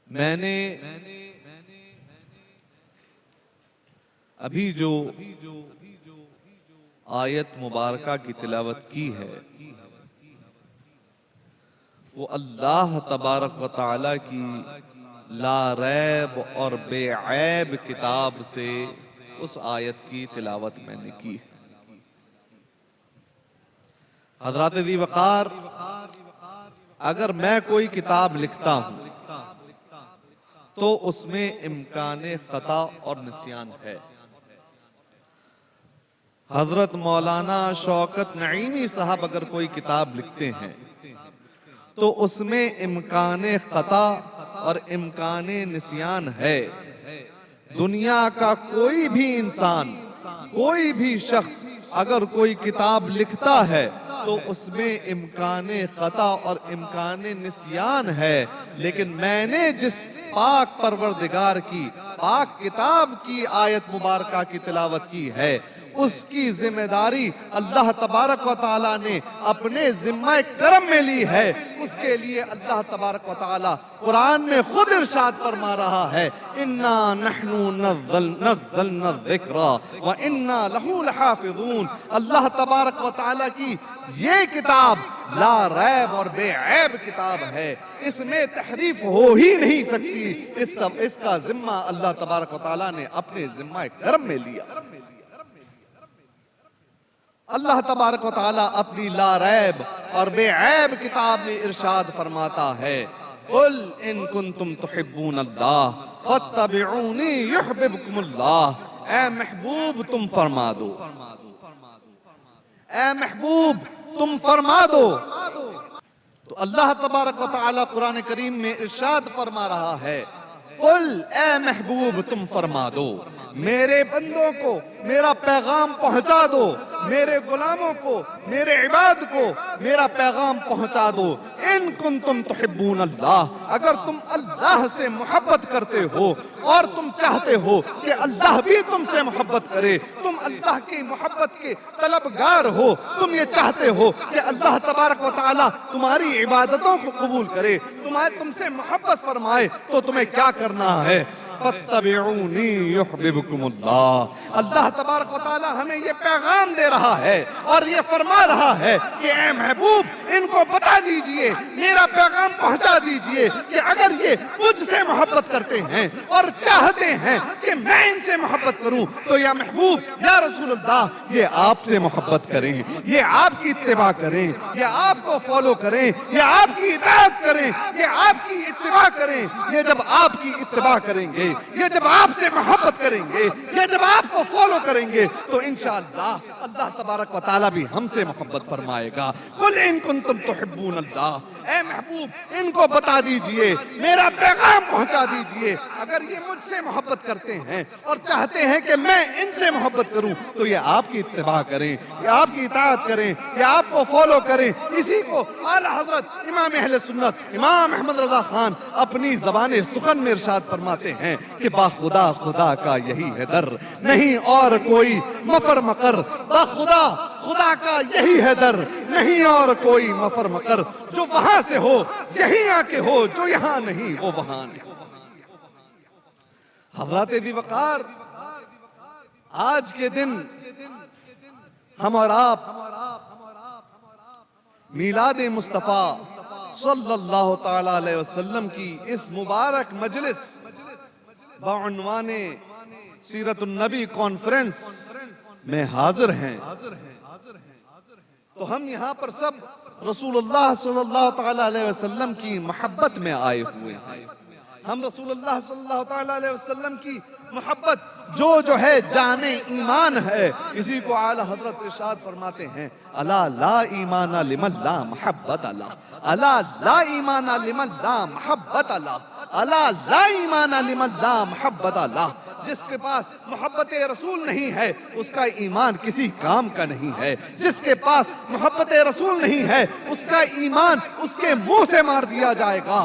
میں نے ابھی جو آیت مبارکہ کی تلاوت کی ہے وہ اللہ تبارک و تعالی کی لا ریب اور بے عیب کتاب سے اس آیت کی تلاوت میں نے کی ہے۔ حضرات ذی وقار، اگر میں کوئی کتاب لکھتا ہوں تو اس میں امکان خطا اور نسیان ہے۔ حضرت مولانا شوکت نعیمی صاحب اگر کوئی کتاب لکھتے ہیں تو اس میں امکان خطا اور امکان نسیان ہے۔ دنیا کا کوئی بھی انسان، کوئی بھی شخص اگر کوئی کتاب لکھتا ہے تو اس میں امکان خطا اور امکان نسیان ہے، لیکن میں نے جس پاک پروردگار کی پاک کتاب کی آیت مبارکہ کی تلاوت کی ہے اس کی ذمہ داری اللہ تبارک و تعالیٰ نے اپنے ذمہ کرم میں لی ہے۔ اس کے لیے اللہ تبارک و تعالیٰ قرآن میں خود ارشاد فرما رہا ہے اِنَّا نَحْنُ نَزَّلْنَا الذِّكْرَ وَإِنَّا لَهُ لَحَافِظُونَ۔ اللہ تبارک و تعالیٰ کی یہ کتاب لا ریب اور بے عیب کتاب ہے، اس میں تحریف ہو ہی نہیں سکتی۔ اس کا ذمہ اللہ تبارک و تعالیٰ نے اپنے ذمہ کرم میں لیا۔ اللہ تبارک و تعالیٰ اپنی لا ریب اور بے عیب کتاب میں ارشاد فرماتا ہے قُلْ إِن كُنتُمْ تُحِبُّونَ اللَّهَ فَاتَّبِعُونِي يُحْبِبْكُمُ اللَّهُ۔ اے محبوب تم فرما دو، اے محبوب تم فرما دو۔ تو اللہ تبارک و تعالیٰ قرآن کریم میں ارشاد فرما رہا ہے قُلْ اے محبوب تم فرما دو، میرے بندوں کو میرا پیغام پہنچا دو، میرے غلاموں کو، میرے عباد کو میرا پیغام پہنچا دو۔ ان کنتم تحبون اللہ، اگر تم اللہ سے محبت کرتے ہو اور تم چاہتے ہو کہ اللہ بھی تم سے محبت کرے، تم اللہ کی محبت کے طلبگار ہو، تم یہ چاہتے ہو کہ اللہ تبارک و تعالیٰ تمہاری عبادتوں کو قبول کرے، تم سے محبت فرمائے، تو تمہیں کیا کرنا ہے؟ فَاتَّبِعُونِي يُحْبِبْكُمُ اللَّهُ۔ اللہ تبارک و تعالیٰ ہمیں یہ پیغام دے رہا ہے اور یہ فرما رہا ہے کہ اے محبوب ان کو بتا دیجئے، میرا پیغام پہنچا دیجئے کہ اگر یہ مجھ سے محبت کرتے ہیں اور چاہتے ہیں کہ میں ان سے محبت کروں تو یا محبوب یا رسول اللہ یہ آپ سے محبت کریں، یہ آپ کی اتباع کریں، یہ آپ کو فالو کریں، یہ آپ کی اطاعت کریں، یہ آپ کی اتباع کریں۔ یہ جب آپ کی اتباع کریں گے، یہ جب آپ سے محبت کریں گے، یہ جب آپ کو فالو کریں گے تو انشاءاللہ اللہ تبارک و تعالیٰ بھی ہم سے محبت فرمائے گا۔ قُلْ إِن كُنتُمْ تُحِبُّونَ اللَّهَ، اے محبوب ان کو بتا دیجئے، میرا پیغام پہنچا دیجئے، اگر یہ مجھ سے محبت کرتے ہیں اور چاہتے ہیں کہ میں ان سے محبت کروں تو یہ آپ کی اتباع کریں، یہ آپ کی اطاعت کریں، یہ آپ کو فالو کریں۔ اسی کو اعلیٰ حضرت امام اہل سنت امام احمد رضا خان اپنی زبان سخن میں ارشاد فرماتے ہیں کہ با خدا خدا کا یہی ہے در، نہیں اور کوئی مفر مقر۔ با خدا خدا کا یہی ہے در، نہیں اور کوئی مفر مقر۔ جو وہاں سے ہو یہیں آ کے ہو، جو یہاں نہیں وہ وہاں نہیں۔ حضرات ذی وقار، آج کے دن ہم اور آپ میلاد مصطفیٰ صلی اللہ تعالی علیہ وسلم کی اس مبارک مجلس بعنوان سیرت النبی کانفرنس میں حاضر ہیں، تو ہم یہاں پر سب رسول اللہ صلی اللہ تعالی علیہ وسلم کی محبت میں آئے ہوئے ہیں۔ ہم رسول اللہ صلی اللہ تعالی علیہ وسلم کی محبت جو ہے جان ایمان ہے، اسی کو اعلیٰ حضرت ارشاد فرماتے ہیں الا لا ایمان لمن لا محبت اللہ، الا لا ایمان لمن لا محبت اللہ، الا لا ایمان لمن لا محبت اللہ۔ جس کے پاس محبت رسول نہیں ہے اس کا ایمان کسی کام کا نہیں ہے، جس کے پاس محبت رسول نہیں ہے اس کا ایمان اس کے منہ سے مار دیا جائے گا،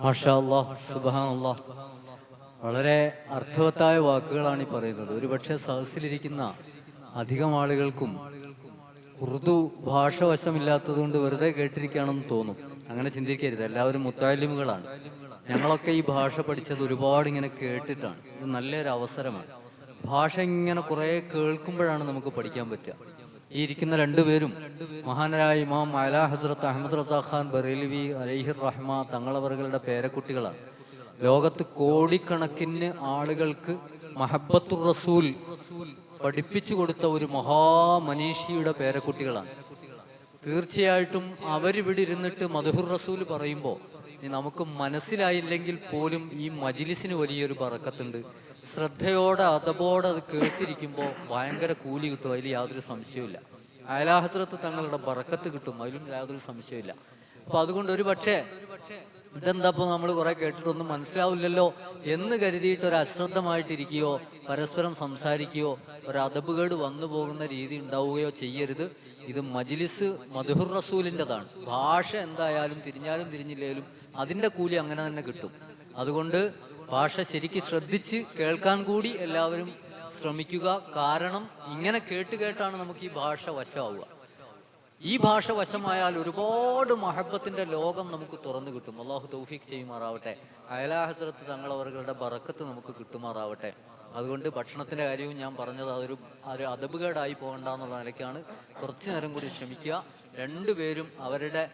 മാഷാ അല്ലാഹ്, സുബ്ഹാനല്ലാഹ്. വളരെ അർത്ഥവത്തായ വാക്കുകളാണ് ഈ പറയുന്നത്. ഒരുപക്ഷെ സദസ്സിലിരിക്കുന്ന അധികം ആളുകൾക്കും ഉറുദു ഭാഷ വശമില്ലാത്തതുകൊണ്ട് വെറുതെ കേട്ടിരിക്കുകയാണെന്ന് തോന്നും. അങ്ങനെ ചിന്തിക്കരുത്. എല്ലാവരും മുത്തഅല്ലിമുകളാണ്. ഞങ്ങളൊക്കെ ഈ ഭാഷ പഠിച്ചത് ഒരുപാട് ഇങ്ങനെ കേട്ടിട്ടാണ്. ഇത് നല്ലൊരു അവസരമാണ്. ഭാഷ ഇങ്ങനെ കുറേ കേൾക്കുമ്പോഴാണ് നമുക്ക് പഠിക്കാൻ പറ്റുക. ഈ ഇരിക്കുന്ന രണ്ടുപേരും മഹാനരായ ഇമാം അലാ ഹസ്രത്ത് അഹമ്മദ് റസാ ഖാൻ ബറേലവി അലൈഹിർ റഹ്മ തങ്ങളവറുകളുടെ പേരക്കുട്ടികളാണ്. ലോകത്ത് കോടിക്കണക്കിന് ആളുകൾക്ക് മഹബ്ബത്തുർ റസൂൽ പഠിപ്പിച്ചു കൊടുത്ത ഒരു മഹാമനീഷിയുടെ പേരക്കുട്ടികളാണ്. തീർച്ചയായിട്ടും അവരിവിടെ ഇരുന്നിട്ട് മദ്ഹുർ റസൂൽ പറയുമ്പോൾ നമുക്ക് മനസ്സിലായില്ലെങ്കിൽ പോലും ഈ മജ്ലിസിന് വലിയൊരു ബറക്കത്തുണ്ട്. ശ്രദ്ധയോടെ അതബോടെ അത് കേട്ടിരിക്കുമ്പോൾ ഭയങ്കര കൂലി കിട്ടും, അതിൽ യാതൊരു സംശയമില്ല. അലാ ഹസ്രത്ത് തങ്ങളുടെ ബറക്കത്ത് കിട്ടും, അതിലും യാതൊരു സംശയമില്ല. അപ്പൊ അതുകൊണ്ട് ഒരു പക്ഷേ ഇതെന്താ ഇപ്പോൾ നമ്മൾ കുറെ കേട്ടിട്ടൊന്നും മനസ്സിലാവില്ലല്ലോ എന്ന് കരുതിയിട്ട് ഒരു അശ്രദ്ധമായിട്ടിരിക്കുകയോ പരസ്പരം സംസാരിക്കുകയോ ഒരു അദബുകേട് വന്നു പോകുന്ന രീതി ഉണ്ടാവുകയോ ചെയ്യരുത്. ഇത് മജ്ലിസ് മദ്ഹുർ റസൂലിൻ്റെതാണ്. ഭാഷ എന്തായാലും തിരിഞ്ഞാലും തിരിഞ്ഞില്ലേലും അതിൻ്റെ കൂലി അങ്ങനെ തന്നെ കിട്ടും. അതുകൊണ്ട് ഭാഷ ശരിക്ക് ശ്രദ്ധിച്ച് കേൾക്കാൻ കൂടി എല്ലാവരും ശ്രമിക്കുക. കാരണം ഇങ്ങനെ കേട്ടാണ് നമുക്ക് ഈ ഭാഷ വശമാവുക. ഈ ഭാഷ വശമായാൽ ഒരുപാട് മഹബത്തിന്റെ ലോകം നമുക്ക് തുറന്നു കിട്ടും. അള്ളാഹു തൗഫീഖ് ചെയ്യുമാറാവട്ടെ. അയലാ ഹസ്രത്ത് തങ്ങളവറുകളുടെ ബറക്കത്ത് നമുക്ക് കിട്ടുമാറാവട്ടെ. അതുകൊണ്ട് ഭക്ഷണത്തിന്റെ കാര്യവും ഞാൻ പറഞ്ഞത് അതൊരു അദബുകേടായി പോകണ്ട എന്നുള്ള നിലയ്ക്കാണ്. കുറച്ചു നേരം കൂടി ക്ഷമിക്കുക. രണ്ടുപേരും അവരുടെ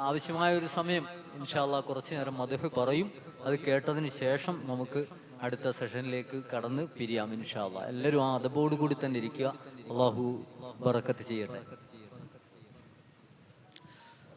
ആവശ്യമായ ഒരു സമയം ഇൻഷാ അല്ലാഹ് കുറച്ചു നേരം മദ്ഹ് പറയും. അത് കേട്ടതിന് ശേഷം നമുക്ക് അടുത്ത സെഷനിലേക്ക് കടന്ന് പിരിയാം ഇൻഷാ അല്ലാഹ്. എല്ലാവരും ആ അദബോട് കൂടി തന്നെ ഇരിക്കുക. അള്ളാഹു ബറക്കത്ത് ചെയ്യട്ടെ.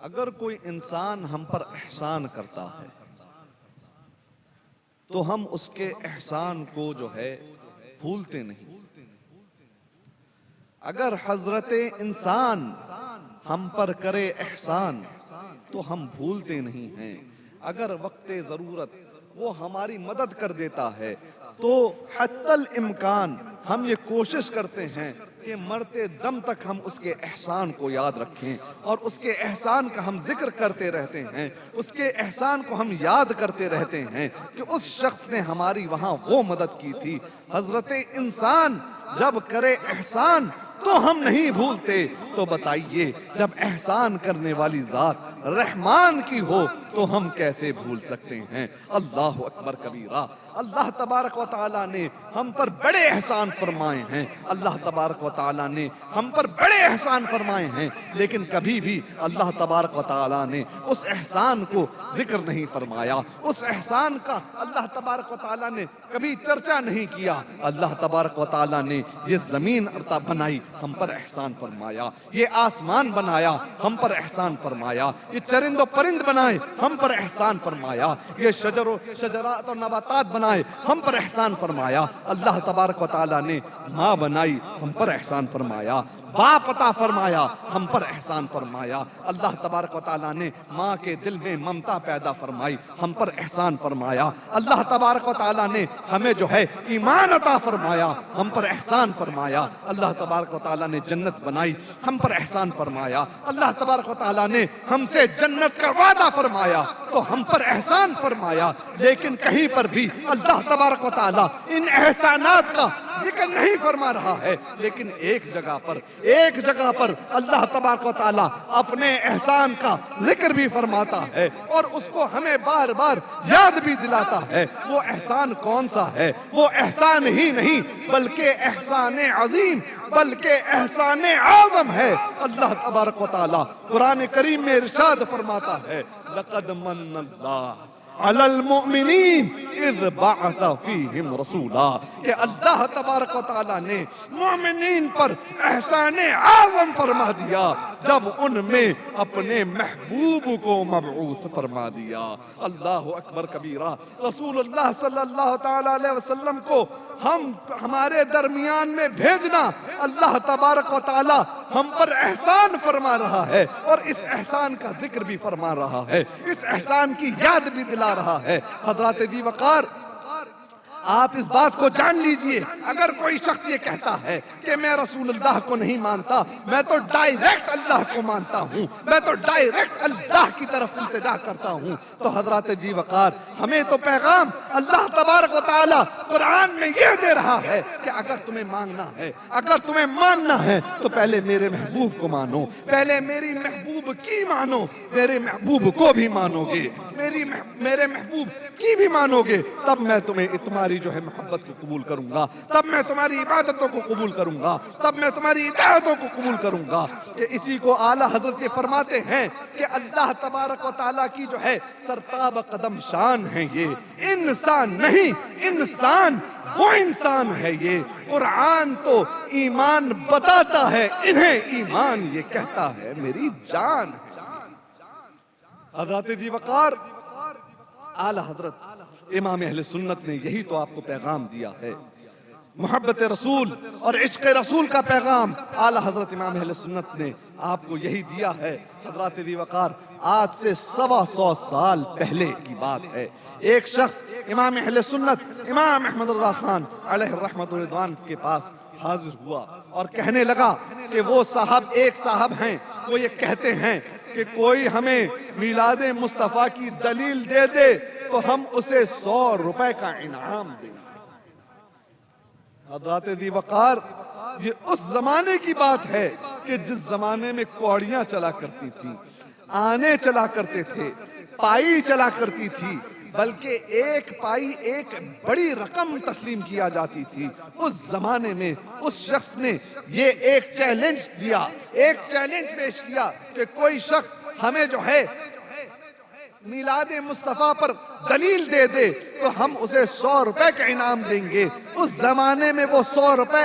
اگر کوئی انسان ہم پر احسان کرتا ہے تو ہم اس کے احسان کو جو ہے بھولتے نہیں. اگر حضرت انسان ہم پر کرے احسان تو ہم بھولتے نہیں ہیں. اگر وقت ضرورت وہ ہماری مدد کر دیتا ہے تو حتی الامکان ہم یہ کوشش کرتے ہیں کہ مرتے دم تک ہم اس کے احسان کو یاد رکھیں اور اس کے احسان کا ہم ذکر کرتے رہتے ہیں, اس کے احسان کو ہم یاد کرتے رہتے ہیں کہ اس شخص نے ہماری وہاں وہ مدد کی تھی. حضرت انسان جب کرے احسان تو ہم نہیں بھولتے, تو بتائیے جب احسان کرنے والی ذات رحمان کی ہو تو ہم کیسے بھول سکتے ہیں. اللہ اکبر کبیرہ. اللہ تبارک و تعالیٰ نے ہم پر بڑے احسان فرمائے ہیں, اللہ تبارک و تعالیٰ نے ہم پر بڑے احسان فرمائے ہیں, لیکن کبھی بھی اللہ تبارک و تعالیٰ نے اس احسان کو ذکر نہیں فرمایا, اس احسان کا اللہ تبارک و تعالیٰ نے کبھی چرچا نہیں کیا. اللہ تبارک و تعالیٰ نے یہ زمین بنائی, ہم پر احسان فرمایا, یہ آسمان بنایا, ہم پر احسان فرمایا, یہ چرند و پرند بنائے, ہم پر احسان فرمایا, یہ شجرات و نباتات بنائے, ہم پر احسان فرمایا. اللہ تبارک و تعالیٰ نے ماں بنائی, ہم پر احسان فرمایا, باپ عطا فرمایا, ہم پر احسان فرمایا. اللہ تبارک و تعالیٰ نے ماں کے دل میں ممتا پیدا فرمائی, ہم پر احسان فرمایا. اللہ تبارک و تعالیٰ نے ہمیں جو ہے ایمان عطا فرمایا, ہم پر احسان فرمایا. اللہ تبارک و تعالیٰ نے جنت بنائی, ہم پر احسان فرمایا. اللہ تبارک و تعالیٰ نے ہم سے جنت کا وعدہ فرمایا تو ہم پر احسان فرمایا. لیکن کہیں پر بھی اللہ تبارک و تعالیٰ ان احسانات کا ذکر نہیں فرما رہا ہے, لیکن ایک جگہ پر اللہ تبارک و تعالیٰ اپنے احسان کا ذکر بھی فرماتا ہے اور اس کو ہمیں بار بار یاد بھی دلاتا ہے. وہ احسان کون سا ہے؟ وہ احسان ہی نہیں بلکہ احسان عظیم, بلکہ احسان اعظم ہے. اللہ تبارک و تعالیٰ قرآن کریم میں ارشاد فرماتا ہے, لقد من اللہ علی المؤمنین اذ بعث فیہم رسولا, کہ اللہ تبارک و تعالیٰ نے مومنین پر احسان اعظم فرما دیا جب ان میں اپنے محبوب کو مبعوث فرما دیا. اللہ اکبر کبیرہ. رسول اللہ صلی اللہ تعالی علیہ وسلم کو ہمارے درمیان میں بھیجنا اللہ تبارک و تعالی ہم پر احسان فرما رہا ہے اور اس احسان کا ذکر بھی فرما رہا ہے, اس احسان کی یاد بھی دلا رہا ہے. حضرات ذی وقار, آپ اس بات کو جان لیجئے, اگر کوئی شخص یہ کہتا ہے کہ میں رسول اللہ کو نہیں مانتا, میں تو ڈائریکٹ اللہ کو مانتا ہوں, میں تو ڈائریکٹ اللہ کی طرف التجا کرتا ہوں, تو حضرات ذی وقار ہمیں تو پیغام اللہ تبارک و تعالی قرآن میں یہ دے رہا ہے کہ اگر تمہیں مانگنا ہے, اگر تمہیں ماننا ہے تو پہلے میرے محبوب کو مانو, پہلے میری محبوب کی مانو, میرے محبوب کو بھی مانو گے, میرے محبوب کی بھی مانو گے, تب میں تمہیں تمہاری جو ہے محبت کو قبول کروں گا, تب میں تمہاری عبادتوں کو قبول کروں گا, تب میں تمہاری اطاعتوں کو قبول کروں گا. کہ اسی کو اعلیٰ حضرت یہ فرماتے ہیں کہ اللہ تبارک و تعالیٰ کی جو ہے سرتاب قدم شان ہے, یہ انسان نہیں, انسان وہ انسان ہے. یہ قرآن تو ایمان بتاتا ہے, انہیں ایمان یہ کہتا ہے میری جان. حضرت ذی وقار, اعلیٰ حضرت امام اہل سنت نے یہی تو آپ کو پیغام دیا ہے, محبت رسول اور عشق رسول کا پیغام اعلیٰ حضرت امام اہل سنت نے آپ کو یہی دیا ہے. حضرات ذی وقار, آج سے 125 سال پہلے کی بات ہے, ایک شخص امام اہل سنت امام احمد رضا خان علیہ الرحمت والرضوان کے پاس حاضر ہوا اور کہنے لگا کہ وہ ایک صاحب ہیں, وہ یہ کہتے ہیں کہ کوئی ہمیں میلاد مصطفیٰ کی دلیل دے دے تو ہم اسے 100 روپے کا انعام دیں. حضرات ذی وقار, یہ اس زمانے کی بات ہے کہ جس زمانے میں کوڑیاں چلا کرتی تھیں, آنے چلا کرتے تھے, پائی چلا کرتی تھی, بلکہ ایک پائی ایک بڑی رقم تسلیم کیا جاتی تھی. اس زمانے میں اس شخص نے یہ ایک چیلنج دیا, ایک چیلنج پیش کیا کہ کوئی شخص ہمیں جو ہے میلاد مصطفیٰ پر دلیل دے دے تو ہم اسے 100 روپے کا انعام دیں گے. اس زمانے میں وہ 100 روپے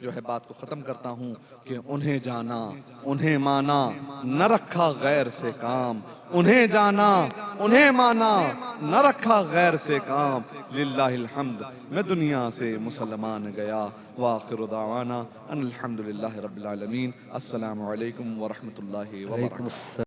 جو ہے بات کو ختم کرتا ہوں کہ انہیں جانا انہیں مانا نہ رکھا غیر سے کام، انہیں جانا انہیں مانا نہ رکھا غیر سے کام، للہ الحمد میں دنیا سے مسلمان گیا، وآخر دعوانا ان الحمدللہ رب العالمین۔ السلام علیکم ورحمۃ اللہ علیکم وبرکاتہ۔ السلام۔